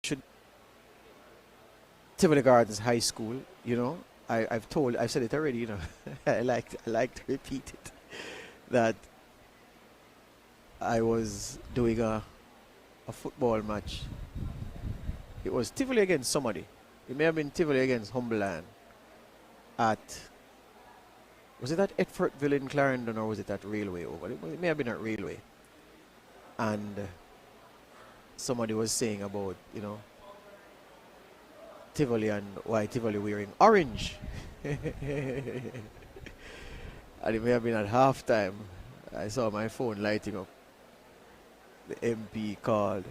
should Tivoli Gardens High School, you know, I've said it already, you know. I like to repeat it that I was doing a football match. It was Tivoli against somebody. It may have been Tivoli against Humberland at, was it at Etfortville in Clarendon or was it at Railway over? It may have been at Railway. And somebody was saying about, you know, Tivoli and why Tivoli wearing orange. And it may have been at halftime. I saw my phone lighting up. The MP called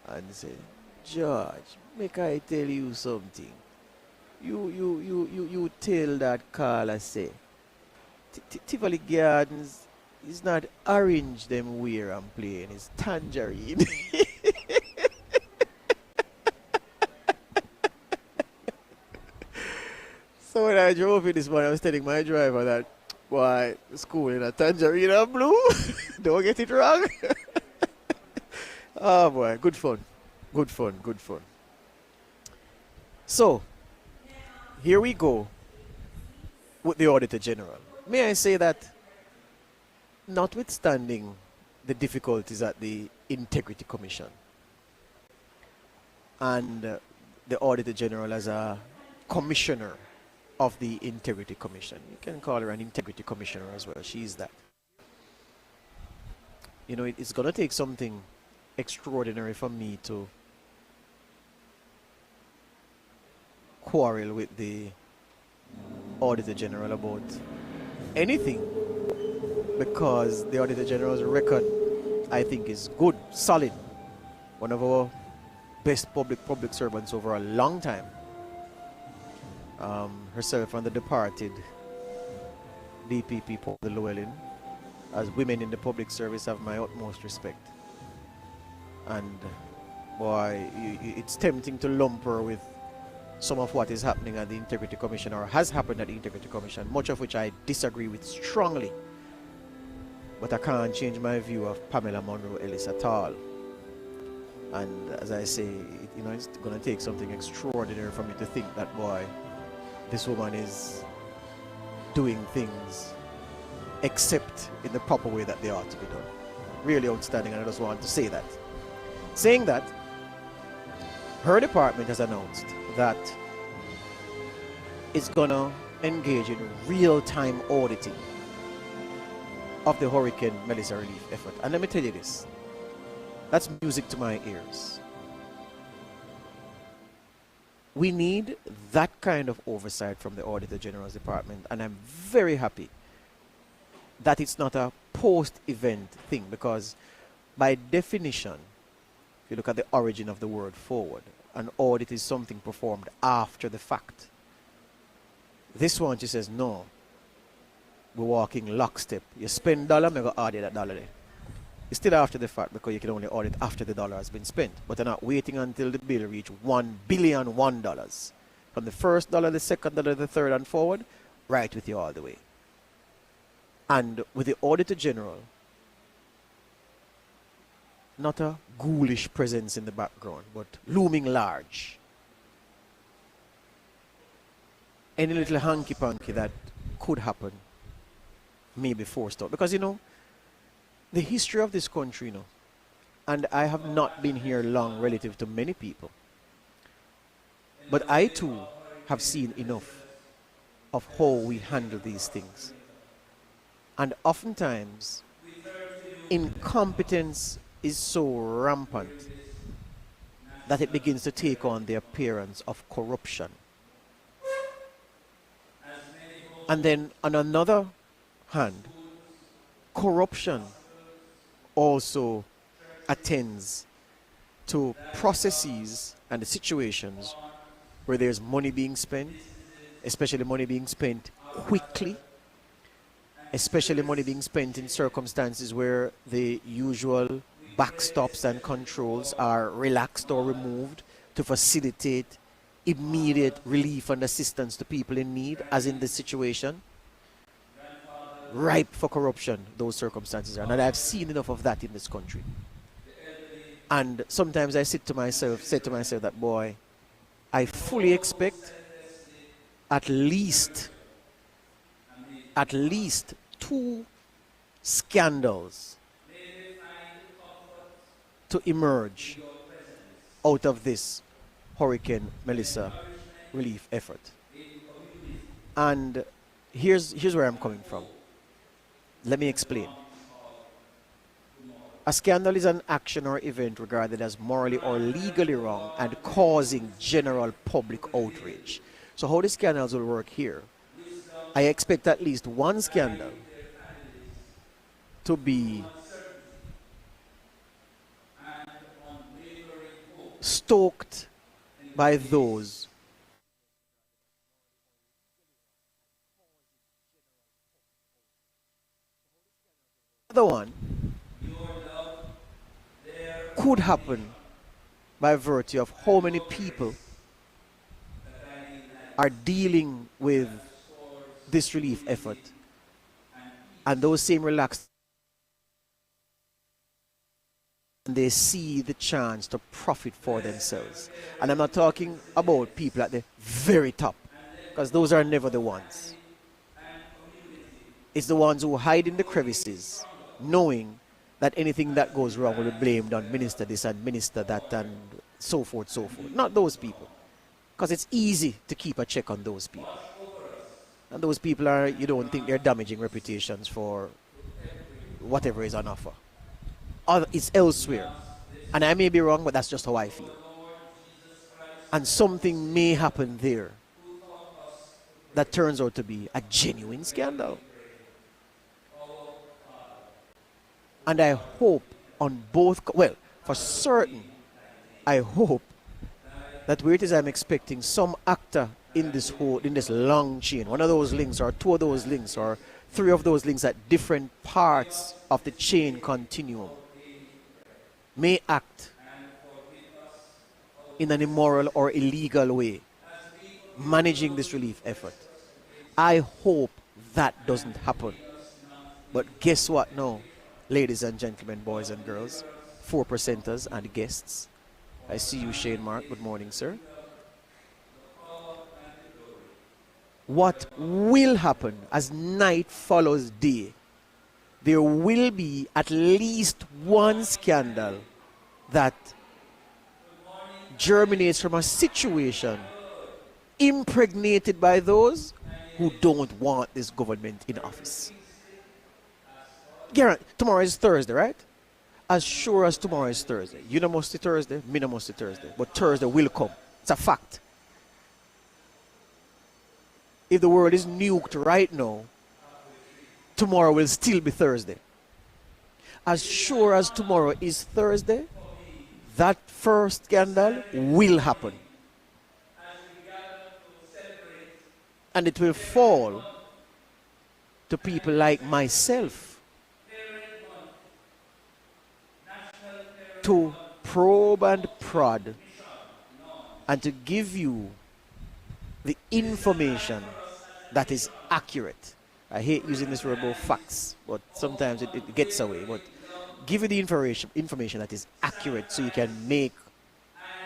and said, George, make I tell you something. You tell that caller say, Tivoli Gardens is not orange them wear and playing, it's tangerine. So when I drove in this morning, I was telling my driver that, boy, school in a tangerine and blue. Don't get it wrong. Oh boy, good fun. Good fun, good fun. So, here we go with the Auditor General. May I say that, notwithstanding the difficulties at the Integrity Commission and the Auditor General as a commissioner of the Integrity Commission, you can call her an Integrity Commissioner as well, she's that. You know, it's going to take something extraordinary for me to quarrel with the Auditor General about anything, because the Auditor General's record, I think, is good, solid. One of our best public servants over a long time. Herself and the departed DPP Paul Llewellyn, as women in the public service, have my utmost respect. And boy, it's tempting to lump her with some of what is happening at the Integrity Commission, or has happened at the Integrity Commission, much of which I disagree with strongly. But I can't change my view of Pamela Monroe Ellis at all. And as I say, you know, it's going to take something extraordinary for me to think that, boy, this woman is doing things except in the proper way that they ought to be done. Really outstanding, and I just want to say that. Saying that, her department has announced that it's going to engage in real-time auditing of the Hurricane Melissa relief effort. And let me tell you this, that's music to my ears. We need that kind of oversight from the Auditor General's department, and I'm very happy that it's not a post-event thing, because by definition, if you look at the origin of the word forward, an audit is something performed after the fact. This one, she says, no, we're walking lockstep. You spend $1, I'm going to audit that $1 there. It's still after the fact, because you can only audit after the dollar has been spent. But they're not waiting until the bill reach $1,000,000,001. From the first dollar, the second dollar, the third, and forward, right with you all the way. And with the Auditor General, not a ghoulish presence in the background, but looming large. Any little hanky-panky that could happen may be forced out. Because, you know, the history of this country, you know, and I have not been here long relative to many people, but I too have seen enough of how we handle these things. And oftentimes, incompetence is so rampant that it begins to take on the appearance of corruption. And then on another hand, corruption also attends to processes and situations where there's money being spent, especially money being spent quickly, especially money being spent in circumstances where the usual backstops and controls are relaxed or removed to facilitate immediate relief and assistance to people in need, as in this situation. Ripe for corruption, those circumstances are. And I've seen enough of that in this country. And sometimes I say to myself that, boy, I fully expect at least, at least 2 scandals to emerge out of this Hurricane Melissa relief effort. And here's where I'm coming from. Let me explain. A scandal is an action or event regarded as morally or legally wrong and causing general public outrage. So how the scandals will work here, I expect at least one scandal to be stoked by those other one could happen by virtue of how many people are dealing with this relief effort, and those same relaxed, they see the chance to profit for themselves. And I'm not talking about people at the very top, because those are never the ones. It's the ones who hide in the crevices, knowing that anything that goes wrong will be blamed on minister this and minister that and so forth, so forth. Not those people. Because it's easy to keep a check on those people. And those people are, you don't think they're damaging reputations for whatever is on offer. It's elsewhere. And I may be wrong, but that's just how I feel. And something may happen there that turns out to be a genuine scandal. And I hope on both, well, for certain, I hope that where it is I'm expecting some actor in this long chain, one of those links or 2 of those links or 3 of those links at different parts of the chain continuum may act in an immoral or illegal way, managing this relief effort. I hope that doesn't happen. But guess what now, ladies and gentlemen, boys and girls, 4%ers and guests. I see you, Shane Mark. Good morning, sir. What will happen as night follows day, there will be at least one scandal that germinates from a situation impregnated by those who don't want this government in office. Garrett, tomorrow is Thursday, right? As sure as tomorrow is Thursday. You know must be Thursday, me no must be Thursday. But Thursday will come. It's a fact. If the world is nuked right now, tomorrow will still be Thursday. As sure as tomorrow is Thursday, that first scandal will happen. And it will fall to people like myself to probe and prod and to give you the information that is accurate. I hate using this word about facts, but sometimes it gets away. But give you the information that is accurate so you can make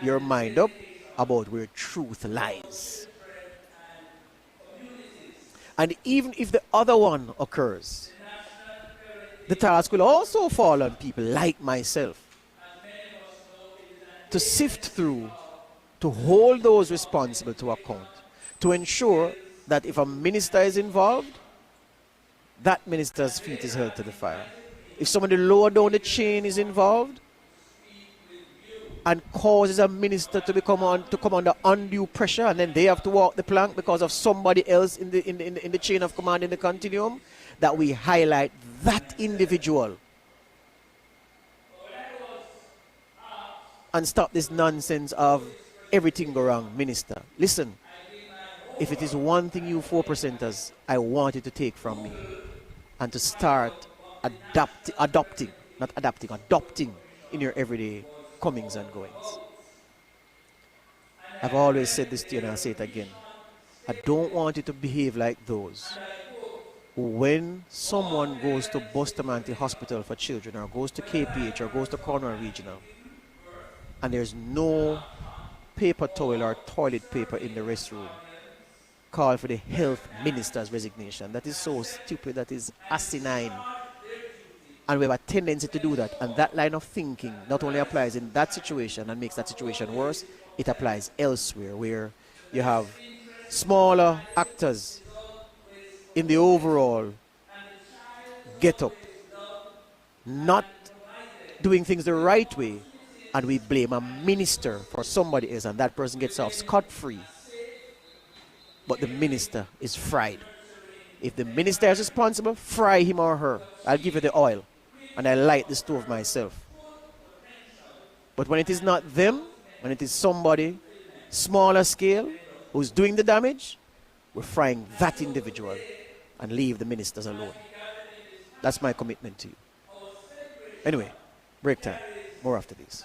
your mind up about where truth lies. And even if the other one occurs, the task will also fall on people like myself to sift through, to hold those responsible to account, to ensure that if a minister is involved, that minister's feet is held to the fire. If somebody lower down the chain is involved and causes a minister to come under undue pressure, and then they have to walk the plank because of somebody else in the chain of command in the continuum, that we highlight that individual and stop this nonsense of everything go wrong, minister. Listen, if it is one thing you 4%ers, I want you to take from me and to start adopting in your everyday comings and goings. I've always said this to you and I'll say it again. I don't want you to behave like those who, when someone goes to Bustamante Hospital for Children or goes to KPH or goes to Cornwall Regional, and there's no paper towel or toilet paper in the restroom, call for the health minister's resignation. That is so stupid. That is asinine. And we have a tendency to do that. And that line of thinking not only applies in that situation and makes that situation worse, it applies elsewhere where you have smaller actors in the overall get up, not doing things the right way, and we blame a minister for somebody else, and that person gets off scot-free. But the minister is fried. If the minister is responsible, fry him or her. I'll give you the oil, and I light the stove myself. But when it is not them, when it is somebody smaller scale who's doing the damage, we're frying that individual and leave the ministers alone. That's my commitment to you. Anyway, break time. More after this.